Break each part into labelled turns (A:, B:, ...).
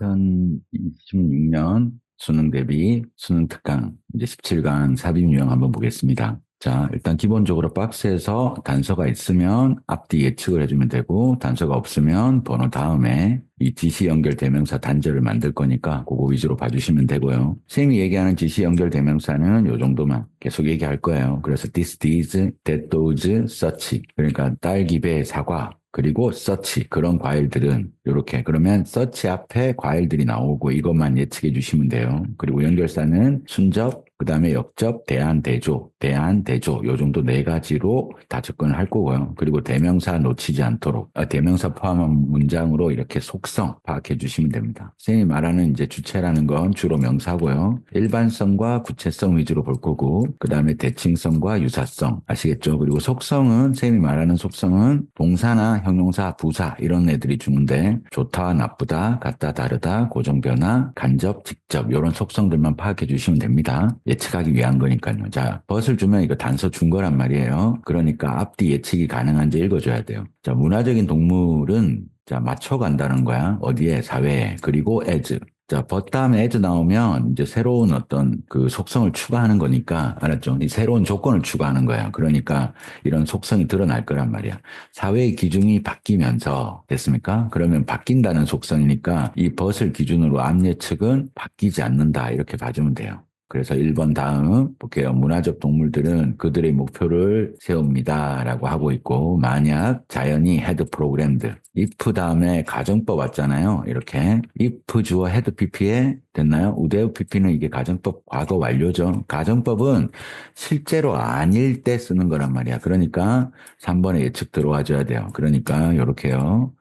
A: 2026년 수능 대비 수능 특강 이제 17강 삽입 유형 한번 보겠습니다. 자, 일단 기본적으로 박스에서 단서가 있으면 앞뒤 예측을 해주면 되고 단서가 없으면 번호 다음에 이 지시 연결 대명사 단절을 만들 거니까 그거 위주로 봐주시면 되고요. 선생님이 얘기하는 지시 연결 대명사는 요 정도만 계속 얘기할 거예요. 그래서 this, these, that, those, such. 그러니까 딸기, 배, 사과. 그리고 서치 그런 과일들은 이렇게 그러면 서치 앞에 과일들이 나오고 이것만 예측해 주시면 돼요. 그리고 연결사는 순접, 그다음에 역접, 대안, 대조, 대안, 대조 요 정도 네 가지로 다 접근을 할 거고요. 그리고 대명사 놓치지 않도록 대명사 포함한 문장으로 이렇게 속성 파악해 주시면 됩니다. 선생님이 말하는 이제 주체라는 건 주로 명사고요. 일반성과 구체성 위주로 볼 거고 그다음에 대칭성과 유사성 아시겠죠? 그리고 속성은 선생님이 말하는 속성은 동사나 형용사, 부사 이런 애들이 주는데 좋다, 나쁘다, 같다, 다르다, 고정변화, 간접, 직접 이런 속성들만 파악해 주시면 됩니다. 예측하기 위한 거니까요. 자, 벗을 주면 이거 단서 준 거란 말이에요. 그러니까 앞뒤 예측이 가능한지 읽어줘야 돼요. 자, 문화적인 동물은 자, 맞춰간다는 거야. 어디에? 사회에. 그리고 as. 자, but 다음에 as 나오면 이제 새로운 어떤 그 속성을 추가하는 거니까, 알았죠? 이 새로운 조건을 추가하는 거야. 그러니까 이런 속성이 드러날 거란 말이야. 사회의 기준이 바뀌면서, 됐습니까? 그러면 바뀐다는 속성이니까 이 but을 기준으로 앞 예측은 바뀌지 않는다. 이렇게 봐주면 돼요. 그래서 1번 다음 볼게요. 문화적 동물들은 그들의 목표를 세웁니다. 라고 하고 있고, 만약 자연이 헤드 프로그램드, if 다음에 가정법 왔잖아요. 이렇게. if 주어 헤드 PP에 됐나요? 우대어 PP는 이게 가정법 과거 완료죠. 가정법은 실제로 아닐 때 쓰는 거란 말이야. 그러니까 3번에 예측 들어와 줘야 돼요. 그러니까 이렇게요.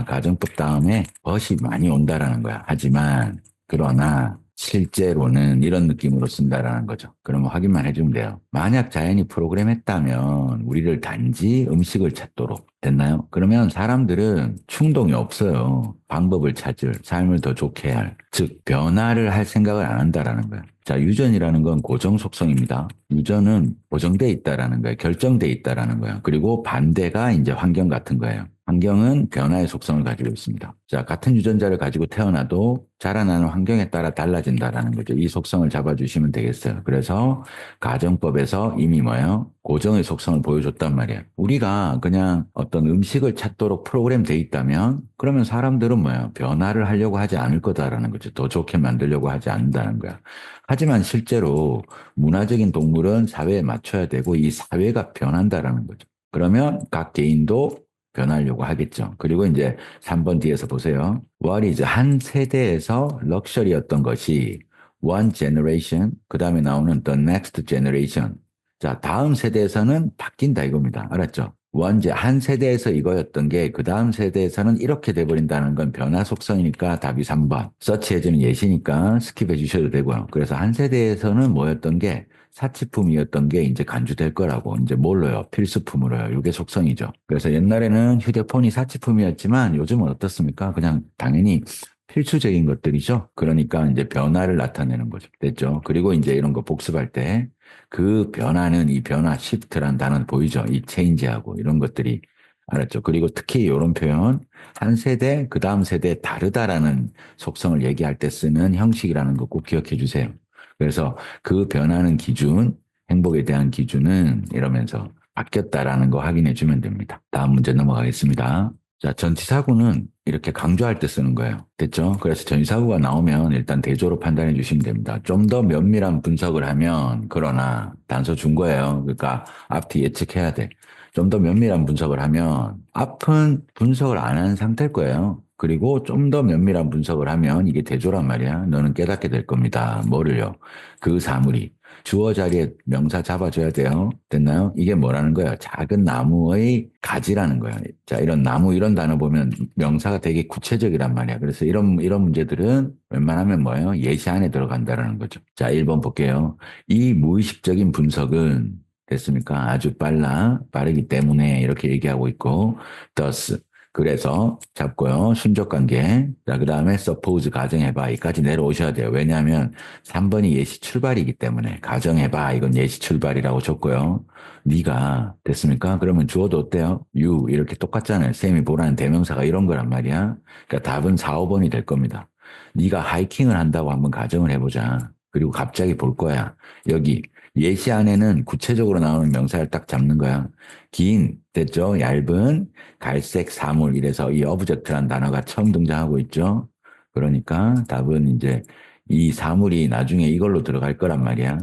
A: 가정법 다음에 벗이 많이 온다라는 거야. 하지만, 그러나, 실제로는 이런 느낌으로 쓴다라는 거죠. 그러면 확인만 해주면 돼요. 만약 자연이 프로그램했다면 우리를 단지 음식을 찾도록 됐나요? 그러면 사람들은 충동이 없어요. 방법을 찾을, 삶을 더 좋게 할, 즉 변화를 할 생각을 안 한다라는 거예요. 자, 유전이라는 건 고정 속성입니다. 유전은 고정돼 있다라는 거예요. 결정돼 있다라는 거예요. 그리고 반대가 이제 환경 같은 거예요. 환경은 변화의 속성을 가지고 있습니다. 자, 같은 유전자를 가지고 태어나도 자라나는 환경에 따라 달라진다라는 거죠. 이 속성을 잡아주시면 되겠어요. 그래서 가정법에서 이미 뭐예요? 고정의 속성을 보여줬단 말이에요. 우리가 그냥 어떤 음식을 찾도록 프로그램 돼 있다면 그러면 사람들은 뭐예요? 변화를 하려고 하지 않을 거다라는 거죠. 더 좋게 만들려고 하지 않는다는 거야. 하지만 실제로 문화적인 동물은 사회에 맞춰야 되고 이 사회가 변한다라는 거죠. 그러면 각 개인도 변하려고 하겠죠. 그리고 이제 3번 뒤에서 보세요. What is 한 세대에서 럭셔리였던 것이 one generation, 그 다음에 나오는 the next generation. 자, 다음 세대에서는 바뀐다 이겁니다. 알았죠? 한 세대에서 이거였던 게 그 다음 세대에서는 이렇게 돼버린다는 건 변화 속성이니까 답이 3번. 서치해주는 예시니까 스킵해 주셔도 되고요. 그래서 한 세대에서는 뭐였던 게 사치품이었던 게 이제 간주될 거라고 이제 뭘로요? 필수품으로요. 이게 속성이죠. 그래서 옛날에는 휴대폰이 사치품이었지만 요즘은 어떻습니까? 그냥 당연히 필수적인 것들이죠. 그러니까 이제 변화를 나타내는 거죠. 됐죠? 그리고 이제 이런 거 복습할 때 그 변화는 이 변화, 시프트란 단어 보이죠? 이 체인지하고 이런 것들이 알았죠? 그리고 특히 이런 표현, 한 세대, 그 다음 세대 다르다라는 속성을 얘기할 때 쓰는 형식이라는 거 꼭 기억해 주세요. 그래서 그 변하는 기준, 행복에 대한 기준은 이러면서 바뀌었다라는 거 확인해 주면 됩니다. 다음 문제 넘어가겠습니다. 자, 전치사구는 이렇게 강조할 때 쓰는 거예요. 됐죠? 그래서 전치사구가 나오면 일단 대조로 판단해 주시면 됩니다. 좀 더 면밀한 분석을 하면, 그러나 단서 준 거예요. 그러니까 앞뒤 예측해야 돼. 좀 더 면밀한 분석을 하면, 앞은 분석을 안 한 상태일 거예요. 그리고 좀 더 면밀한 분석을 하면 이게 대조란 말이야. 너는 깨닫게 될 겁니다. 뭐를요? 그 사물이. 주어 자리에 명사 잡아줘야 돼요. 됐나요? 이게 뭐라는 거야? 작은 나무의 가지라는 거야. 자, 이런 나무 이런 단어 보면 명사가 되게 구체적이란 말이야. 그래서 이런 문제들은 웬만하면 뭐예요? 예시 안에 들어간다라는 거죠. 자, 1번 볼게요. 이 무의식적인 분석은 됐습니까? 아주 빠르기 때문에 이렇게 얘기하고 있고, thus 그래서 잡고요. 순적관계. 자, 그 다음에 suppose 가정해봐. 이까지 내려오셔야 돼요. 왜냐하면 3번이 예시 출발이기 때문에 가정해봐. 이건 예시 출발이라고 줬고요. 네가 됐습니까? 그러면 주어도 어때요? you 이렇게 똑같잖아요. 쌤이 보라는 대명사가 이런 거란 말이야. 그러니까 답은 4, 5번이 될 겁니다. 네가 하이킹을 한다고 한번 가정을 해보자. 그리고 갑자기 볼 거야. 여기 예시 안에는 구체적으로 나오는 명사를 딱 잡는 거야. 긴, 됐죠? 얇은, 갈색 사물 이래서 이 어브젝트란 단어가 처음 등장하고 있죠. 그러니까 답은 이제 이 사물이 나중에 이걸로 들어갈 거란 말이야.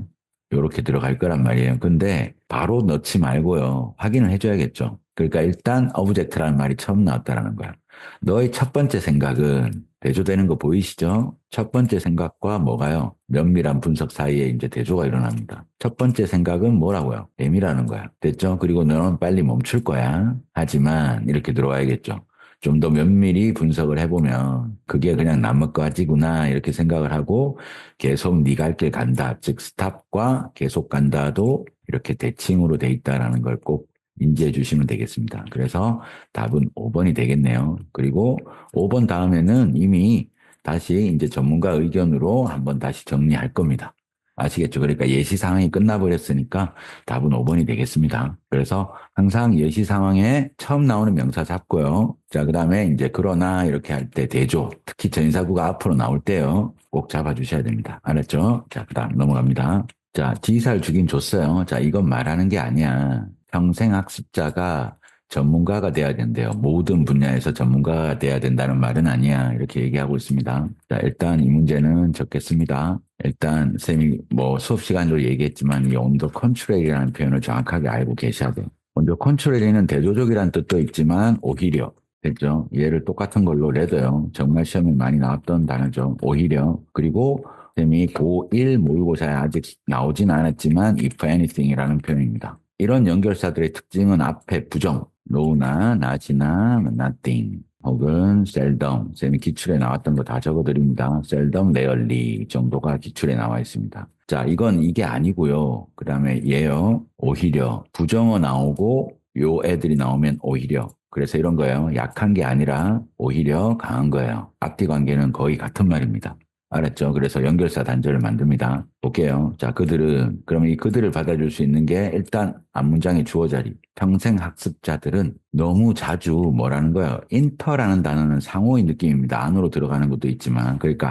A: 요렇게 들어갈 거란 말이에요. 근데 바로 넣지 말고요. 확인을 해줘야겠죠. 그러니까 일단 어브젝트라는 말이 처음 나왔다라는 거야. 너의 첫 번째 생각은 대조되는 거 보이시죠? 첫 번째 생각과 뭐가요? 면밀한 분석 사이에 이제 대조가 일어납니다. 첫 번째 생각은 뭐라고요? M이라는 거야. 됐죠? 그리고 너는 빨리 멈출 거야. 하지만 이렇게 들어와야겠죠. 좀 더 면밀히 분석을 해보면 그게 그냥 나뭇가지구나 이렇게 생각을 하고 계속 네 갈 길 간다. 즉 스탑과 계속 간다도 이렇게 대칭으로 돼 있다라는 걸 꼭 인지해 주시면 되겠습니다. 그래서 답은 5번이 되겠네요. 그리고 5번 다음에는 이미 다시 이제 전문가 의견으로 한번 다시 정리할 겁니다. 아시겠죠? 그러니까 예시 상황이 끝나버렸으니까 답은 5번이 되겠습니다. 그래서 항상 예시 상황에 처음 나오는 명사 잡고요. 자, 그 다음에 이제 그러나 이렇게 할 때 대조, 특히 전사구가 앞으로 나올 때요. 꼭 잡아주셔야 됩니다. 알았죠? 자, 그 다음 넘어갑니다. 자, 지사를 주긴 줬어요. 자, 이건 말하는 게 아니야. 평생 학습자가 전문가가 돼야 된대요. 모든 분야에서 전문가가 돼야 된다는 말은 아니야. 이렇게 얘기하고 있습니다. 자, 일단 이 문제는 적겠습니다. 일단 쌤이 뭐 수업 시간으로 얘기했지만 이 온도 컨트롤이라는 표현을 정확하게 알고 계셔야 돼요. 온도 컨트롤에는 대조적이라는 뜻도 있지만 오히려 됐죠. 얘를 똑같은 걸로 레더요. 정말 시험에 많이 나왔던 단어죠. 오히려. 그리고 쌤이 고1 모의고사에 아직 나오진 않았지만 if anything이라는 표현입니다. 이런 연결사들의 특징은 앞에 부정, no나 not이나 nothing 혹은 seldom, 쌤이 기출에 나왔던 거 다 적어드립니다. seldom, rarely 정도가 기출에 나와 있습니다. 자, 이건 이게 아니고요. 그 다음에 얘요, 오히려 부정어 나오고 요 애들이 나오면 오히려 그래서 이런 거예요. 약한 게 아니라 오히려 강한 거예요. 앞뒤 관계는 거의 같은 말입니다. 알았죠? 그래서 연결사 단절을 만듭니다. 볼게요. 자, 그러면 이 그들을 받아줄 수 있는 게 일단 앞문장의 주어 자리. 평생 학습자들은 너무 자주 뭐라는 거예요? 인터라는 단어는 상호의 느낌입니다. 안으로 들어가는 것도 있지만. 그러니까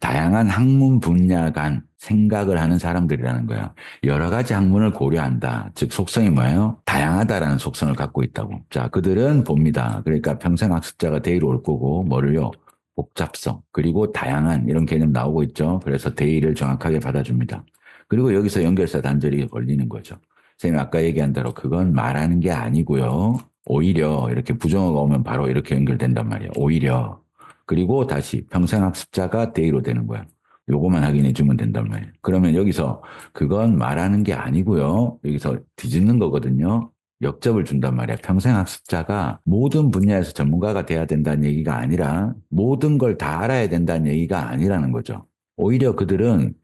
A: 다양한 학문 분야 간 생각을 하는 사람들이라는 거야. 여러 가지 학문을 고려한다. 즉, 속성이 뭐예요? 다양하다라는 속성을 갖고 있다고. 자, 그들은 봅니다. 그러니까 평생 학습자가 데이로 올 거고, 뭐를요? 복잡성, 그리고 다양한 이런 개념 나오고 있죠. 그래서 대의를 정확하게 받아줍니다. 그리고 여기서 연결사 단절이 걸리는 거죠. 선생님 아까 얘기한 대로 그건 말하는 게 아니고요. 오히려 이렇게 부정어가 오면 바로 이렇게 연결된단 말이에요. 오히려. 그리고 다시 평생학습자가 대의로 되는 거야. 요거만 확인해 주면 된단 말이에요. 그러면 여기서 그건 말하는 게 아니고요. 여기서 뒤집는 거거든요. 역접을 준단 말이야. 평생 학습자가 모든 분야에서 전문가가 돼야 된다는 얘기가 아니라 모든 걸 다 알아야 된다는 얘기가 아니라는 거죠. 오히려 그들은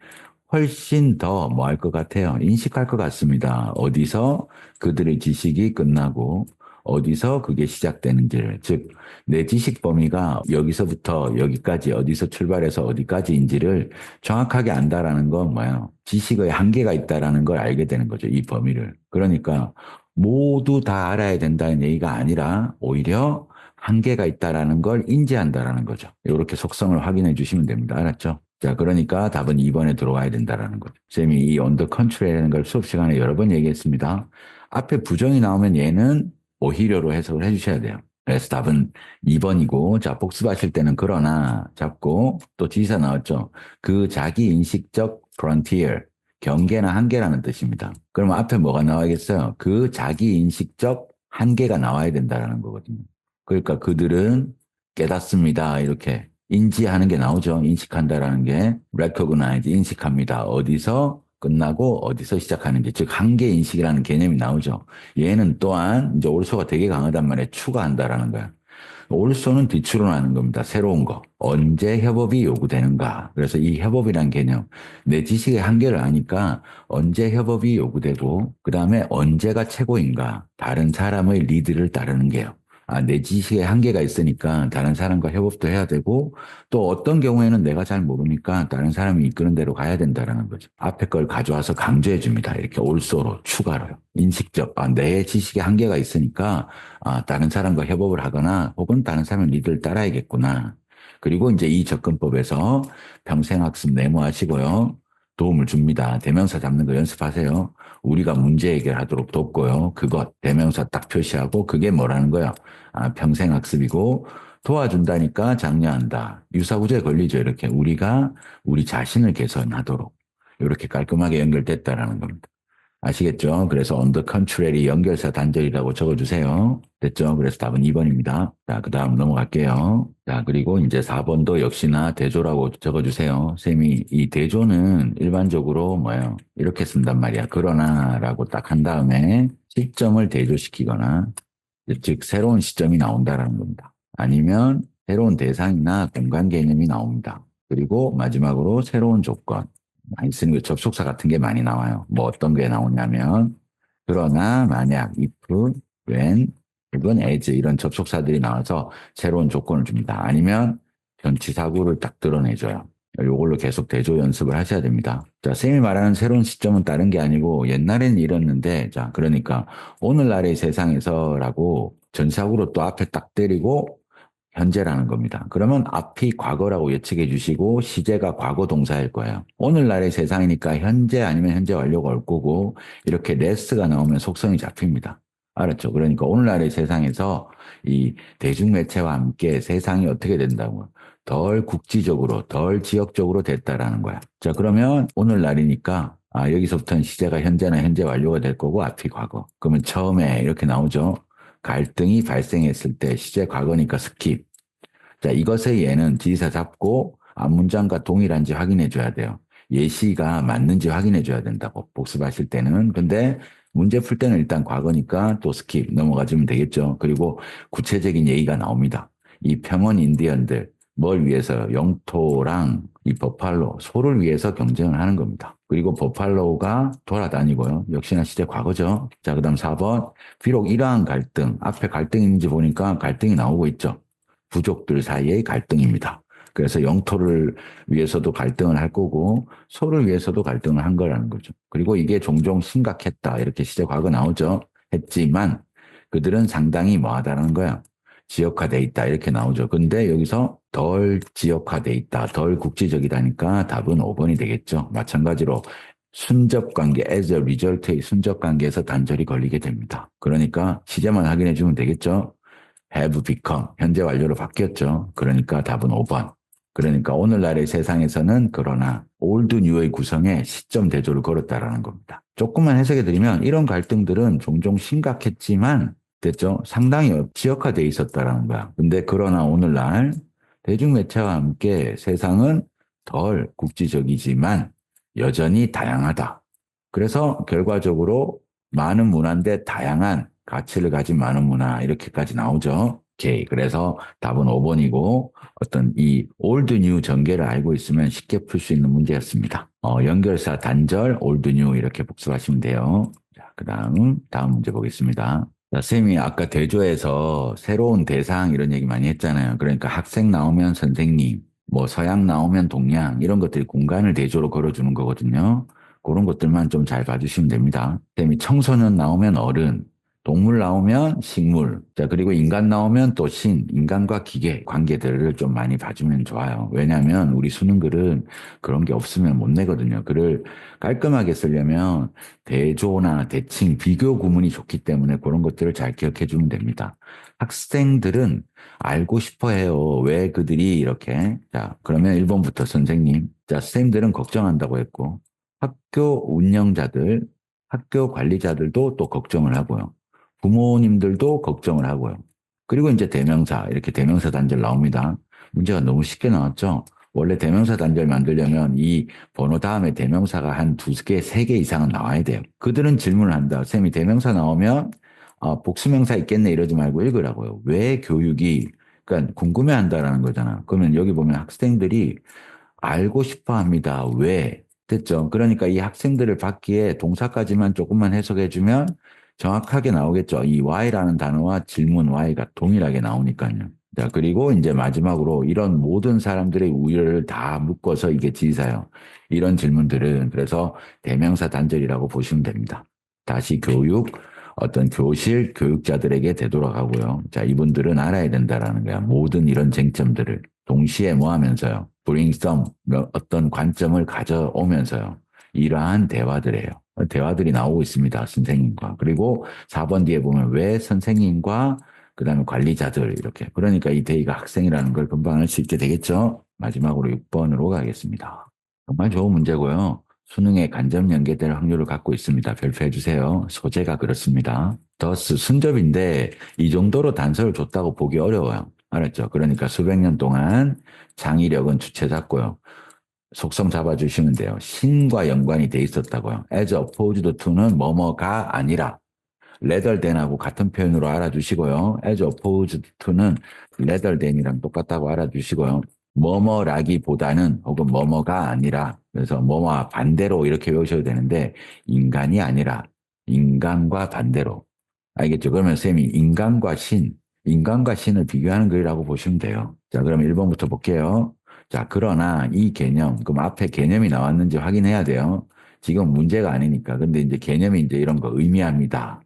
A: 훨씬 더 뭐 할 것 같아요. 인식할 것 같습니다. 어디서 그들의 지식이 끝나고 어디서 그게 시작되는지를. 즉, 내 지식 범위가 여기서부터 여기까지 어디서 출발해서 어디까지인지를 정확하게 안다라는 건 뭐예요? 지식의 한계가 있다라는 걸 알게 되는 거죠. 이 범위를. 그러니까 모두 다 알아야 된다는 얘기가 아니라 오히려 한계가 있다라는 걸 인지한다라는 거죠. 이렇게 속성을 확인해 주시면 됩니다. 알았죠? 자, 그러니까 답은 2번에 들어와야 된다라는 거죠. 쌤이 이 언더 컨트롤이라는 걸 수업 시간에 여러 번 얘기했습니다. 앞에 부정이 나오면 얘는 오히려로 해석을 해주셔야 돼요. 그래서 답은 2번이고, 자, 복습하실 때는 그러나 잡고 또 지사 나왔죠. 그 자기 인식적 frontier, 경계나 한계라는 뜻입니다. 그러면 앞에 뭐가 나와야겠어요? 그 자기 인식적 한계가 나와야 된다라는 거거든요. 그러니까 그들은 깨닫습니다. 이렇게 인지하는 게 나오죠. 인식한다라는 게 recognize, 인식합니다. 어디서 끝나고 어디서 시작하는지, 즉 한계 인식이라는 개념이 나오죠. 얘는 또한 이제 올소가 되게 강하단 말이에요. 추가한다라는 거야. 올소는 뒤추론하는 겁니다. 새로운 거. 언제 협업이 요구되는가. 그래서 이 협업이란 개념, 내 지식의 한계를 아니까 언제 협업이 요구되고, 그 다음에 언제가 최고인가. 다른 사람의 리드를 따르는 게요. 내 지식에 한계가 있으니까 다른 사람과 협업도 해야 되고 또 어떤 경우에는 내가 잘 모르니까 다른 사람이 이끄는 대로 가야 된다라는 거죠. 앞에 걸 가져와서 강조해 줍니다. 이렇게 올소로 추가로요. 인식적, 내 지식에 한계가 있으니까 다른 사람과 협업을 하거나 혹은 다른 사람의 리드를 따라야겠구나. 그리고 이제 이 접근법에서 평생학습 메모하시고요. 도움을 줍니다. 대명사 잡는 거 연습하세요. 우리가 문제 해결하도록 돕고요. 그것 대명사 딱 표시하고 그게 뭐라는 거야? 평생학습이고 도와준다니까 장려한다. 유사구조에 걸리죠. 이렇게 우리가 우리 자신을 개선하도록 이렇게 깔끔하게 연결됐다라는 겁니다. 아시겠죠? 그래서 on the contrary 연결사 단절이라고 적어주세요. 됐죠? 그래서 답은 2번입니다. 자, 그 다음 넘어갈게요. 자, 그리고 이제 4번도 역시나 대조라고 적어주세요. 쌤이 이 대조는 일반적으로 뭐예요? 이렇게 쓴단 말이야. 그러나 라고 딱 한 다음에 시점을 대조시키거나 즉 새로운 시점이 나온다라는 겁니다. 아니면 새로운 대상이나 공간 개념이 나옵니다. 그리고 마지막으로 새로운 조건. 많이 쓰는 게 접속사 같은 게 많이 나와요. 뭐 어떤 게 나오냐면 그러나 만약 if, when, even as 이런 접속사들이 나와서 새로운 조건을 줍니다. 아니면 변치사구를 딱 드러내줘요. 이걸로 계속 대조 연습을 하셔야 됩니다. 자, 쌤이 말하는 새로운 시점은 다른 게 아니고 옛날에는 이랬는데 자, 그러니까 오늘날의 세상에서라고 전치사구로 또 앞에 딱 때리고 현재라는 겁니다. 그러면 앞이 과거라고 예측해 주시고 시제가 과거 동사일 거예요. 오늘날의 세상이니까 현재 아니면 현재 완료가 올 거고 이렇게 레스가 나오면 속성이 잡힙니다. 알았죠? 그러니까 오늘날의 세상에서 이 대중매체와 함께 세상이 어떻게 된다고 덜 국지적으로 덜 지역적으로 됐다라는 거야. 자, 그러면 오늘날이니까 여기서부터는 시제가 현재나 현재 완료가 될 거고 앞이 과거. 그러면 처음에 이렇게 나오죠. 갈등이 발생했을 때 시제 과거니까 스킵. 자, 이것의 예는 지사 잡고 앞문장과 동일한지 확인해 줘야 돼요. 예시가 맞는지 확인해 줘야 된다고 복습하실 때는. 근데 문제 풀 때는 일단 과거니까 또 스킵 넘어가 주면 되겠죠. 그리고 구체적인 예의가 나옵니다. 이 평원 인디언들 뭘 위해서 영토랑 이 버팔로 소를 위해서 경쟁을 하는 겁니다. 그리고 버팔로가 돌아다니고요. 역시나 시제 과거죠. 자, 그다음 4번. 비록 이러한 갈등, 앞에 갈등이 있는지 보니까 갈등이 나오고 있죠. 부족들 사이의 갈등입니다. 그래서 영토를 위해서도 갈등을 할 거고 소를 위해서도 갈등을 한 거라는 거죠. 그리고 이게 종종 심각했다. 이렇게 시제 과거 나오죠. 했지만 그들은 상당히 뭐하다는 거야. 지역화돼 있다. 이렇게 나오죠. 근데 여기서 덜 지역화돼 있다. 덜 국지적이다니까 답은 5번이 되겠죠. 마찬가지로 순접관계, as a result의 순접관계에서 단절이 걸리게 됩니다. 그러니까 시제만 확인해 주면 되겠죠. have become, 현재 완료로 바뀌었죠. 그러니까 답은 5번. 그러니까 오늘날의 세상에서는 그러나 old new의 구성에 시점 대조를 걸었다라는 겁니다. 조금만 해석해 드리면 이런 갈등들은 종종 심각했지만 됐죠? 상당히 지역화되어 있었다라는 거야. 근데 그러나 오늘날 대중매체와 함께 세상은 덜 국지적이지만 여전히 다양하다. 그래서 결과적으로 많은 문화인데 다양한 가치를 가진 많은 문화 이렇게까지 나오죠. 오케이. 그래서 답은 5번이고 어떤 이 올드 뉴 전개를 알고 있으면 쉽게 풀 수 있는 문제였습니다. 연결사 단절 올드 뉴 이렇게 복습하시면 돼요. 자, 다음 문제 보겠습니다. 자, 쌤이 아까 대조에서 새로운 대상 이런 얘기 많이 했잖아요. 그러니까 학생 나오면 선생님, 뭐 서양 나오면 동양 이런 것들이 공간을 대조로 걸어주는 거거든요. 그런 것들만 좀 잘 봐주시면 됩니다. 쌤이 청소년 나오면 어른, 동물 나오면 식물, 자, 그리고 인간 나오면 또 인간과 기계 관계들을 좀 많이 봐주면 좋아요. 왜냐하면 우리 수능글은 그런 게 없으면 못 내거든요. 글을 깔끔하게 쓰려면 대조나 대칭, 비교 구문이 좋기 때문에 그런 것들을 잘 기억해 주면 됩니다. 학생들은 알고 싶어 해요. 왜 그들이 이렇게. 자, 그러면 1번부터 선생님. 자, 선생님들은 걱정한다고 했고, 학교 운영자들, 학교 관리자들도 또 걱정을 하고요. 부모님들도 걱정을 하고요. 그리고 이제 대명사, 이렇게 대명사 단절 나옵니다. 문제가 너무 쉽게 나왔죠? 원래 대명사 단절 만들려면 이 번호 다음에 대명사가 한 두 개, 세 개 이상은 나와야 돼요. 그들은 질문을 한다. 쌤이 대명사 나오면 복수명사 있겠네 이러지 말고 읽으라고요. 왜 교육이, 그러니까 궁금해한다라는 거잖아. 그러면 여기 보면 학생들이 알고 싶어 합니다. 왜? 됐죠? 그러니까 이 학생들을 받기에 동사까지만 조금만 해석해주면 정확하게 나오겠죠. 이 why라는 단어와 질문 why가 동일하게 나오니까요. 자, 그리고 이제 마지막으로 이런 모든 사람들의 우열을 다 묶어서 이게 지사요. 이런 질문들은 그래서 대명사 단절이라고 보시면 됩니다. 다시 교육, 어떤 교실, 교육자들에게 되돌아가고요. 자, 이분들은 알아야 된다라는 거야. 모든 이런 쟁점들을 동시에 뭐 하면서요. bring some, 어떤 관점을 가져오면서요. 이러한 대화들이에요. 대화들이 나오고 있습니다. 선생님과. 그리고 4번 뒤에 보면 왜 선생님과 그다음에 관리자들 이렇게. 그러니까 이 데이가 학생이라는 걸 금방 알 수 있게 되겠죠. 마지막으로 6번으로 가겠습니다. 정말 좋은 문제고요. 수능에 간접 연계될 확률을 갖고 있습니다. 별표해 주세요. 소재가 그렇습니다. 더스 순접인데 이 정도로 단서를 줬다고 보기 어려워요. 알았죠? 그러니까 수백 년 동안 창의력은 주체 잡고요. 속성 잡아주시면 돼요. 신과 연관이 돼 있었다고요. as opposed to는 뭐뭐가 아니라 rather than하고 같은 표현으로 알아주시고요. as opposed to는 rather than이랑 똑같다고 알아주시고요. 뭐뭐라기보다는 혹은 뭐뭐가 아니라 그래서 뭐뭐와 반대로 이렇게 외우셔도 되는데 인간이 아니라 인간과 반대로 알겠죠? 그러면 쌤이 인간과 신을 비교하는 글이라고 보시면 돼요. 자, 그럼 1번부터 볼게요. 자, 그러나 이 개념, 그럼 앞에 개념이 나왔는지 확인해야 돼요. 지금 문제가 아니니까. 근데 이제 개념이 이제 이런 거 의미합니다.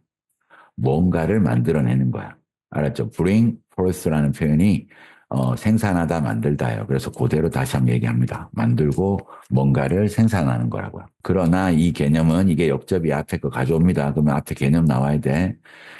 A: 뭔가를 만들어내는 거야. 알았죠? bring forth라는 표현이 생산하다, 만들다예요. 그래서 그대로 다시 한번 얘기합니다. 만들고 뭔가를 생산하는 거라고요. 그러나 이 개념은 이게 역접이 앞에 거 가져옵니다. 그러면 앞에 개념 나와야 돼.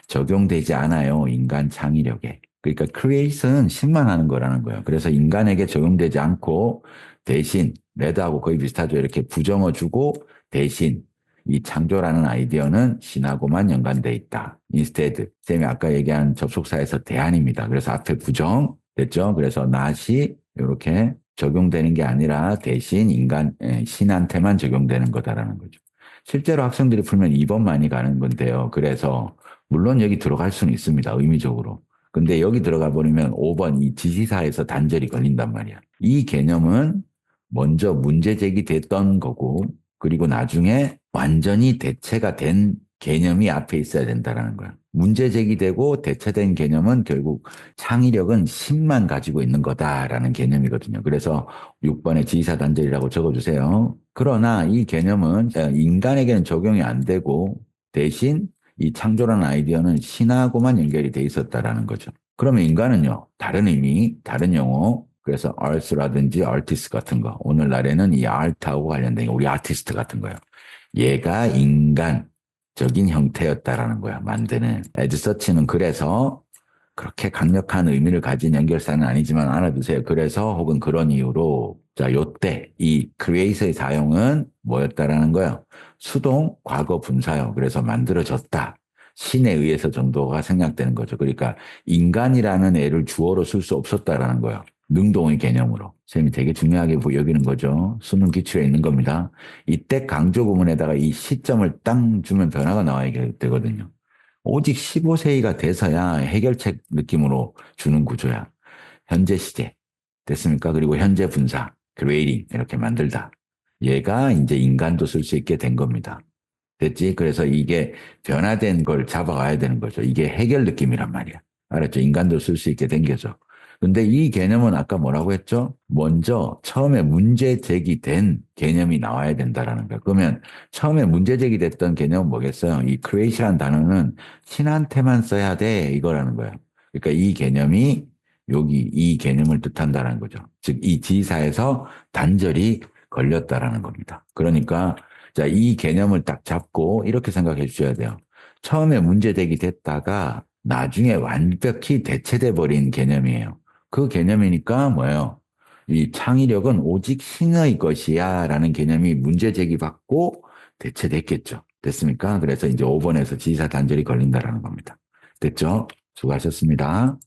A: 적용되지 않아요. 인간 창의력에. 그러니까 creation은 신만 하는 거라는 거예요. 그래서 인간에게 적용되지 않고 대신 레드하고 거의 비슷하죠. 이렇게 부정어주고 대신 이 창조라는 아이디어는 신하고만 연관돼 있다. instead, 쌤이 아까 얘기한 접속사에서 대안입니다. 그래서 앞에 부정 됐죠? 그래서 not이 이렇게 적용되는 게 아니라 대신 신한테만 적용되는 거다라는 거죠. 실제로 학생들이 풀면 2번 많이 가는 건데요. 그래서 물론 여기 들어갈 수는 있습니다. 의미적으로. 근데 여기 들어가 버리면 5번 이 지시사에서 단절이 걸린단 말이야. 이 개념은 먼저 문제 제기됐던 거고 그리고 나중에 완전히 대체가 된 개념이 앞에 있어야 된다는 거야. 문제 제기되고 대체된 개념은 결국 창의력은 신만 가지고 있는 거다라는 개념이거든요. 그래서 6번에 지시사 단절이라고 적어주세요. 그러나 이 개념은 인간에게는 적용이 안 되고 대신 이 창조라는 아이디어는 신하고만 연결이 돼 있었다라는 거죠. 그러면 인간은요, 다른 의미, 다른 용어, 그래서 arts라든지 artist 같은 거, 오늘날에는 이 art하고 관련된 우리 아티스트 같은 거예요. 얘가 인간적인 형태였다라는 거야, 만드는. as such는 그래서 그렇게 강력한 의미를 가진 연결사는 아니지만 알아두세요. 그래서 혹은 그런 이유로 자, 요때 이 create의 사용은 뭐였다라는 거예요? 수동 과거 분사요. 그래서 만들어졌다. 신에 의해서 정도가 생략되는 거죠. 그러니까 인간이라는 애를 주어로 쓸 수 없었다라는 거예요. 능동의 개념으로. 쌤이 되게 중요하게 여기는 거죠. 수능 기출에 있는 겁니다. 이때 강조 부문에다가 이 시점을 땅 주면 변화가 나와야 되거든요. 오직 15세기가 돼서야 해결책 느낌으로 주는 구조야. 현재 시제. 됐습니까? 그리고 현재 분사, 그레이딩 이렇게 만들다. 얘가 이제 인간도 쓸 수 있게 된 겁니다. 됐지? 그래서 이게 변화된 걸 잡아가야 되는 거죠. 이게 해결 느낌이란 말이야. 알았죠? 인간도 쓸 수 있게 된 거죠. 근데 이 개념은 아까 뭐라고 했죠? 먼저 처음에 문제 제기된 개념이 나와야 된다라는 거야. 그러면 처음에 문제 제기됐던 개념은 뭐겠어요? 이 create란 단어는 신한테만 써야 돼 이거라는 거야. 그러니까 이 개념이 여기 이 개념을 뜻한다라는 거죠. 즉 이 지사에서 단절이 걸렸다라는 겁니다. 그러니까 자, 이 개념을 딱 잡고 이렇게 생각해 주셔야 돼요. 처음에 문제제기 됐다가 나중에 완벽히 대체돼 버린 개념이에요. 그 개념이니까 뭐예요? 이 창의력은 오직 신의 것이야 라는 개념이 문제제기 받고 대체됐겠죠. 됐습니까? 그래서 이제 5번에서 지사 단절이 걸린다라는 겁니다. 됐죠? 수고하셨습니다.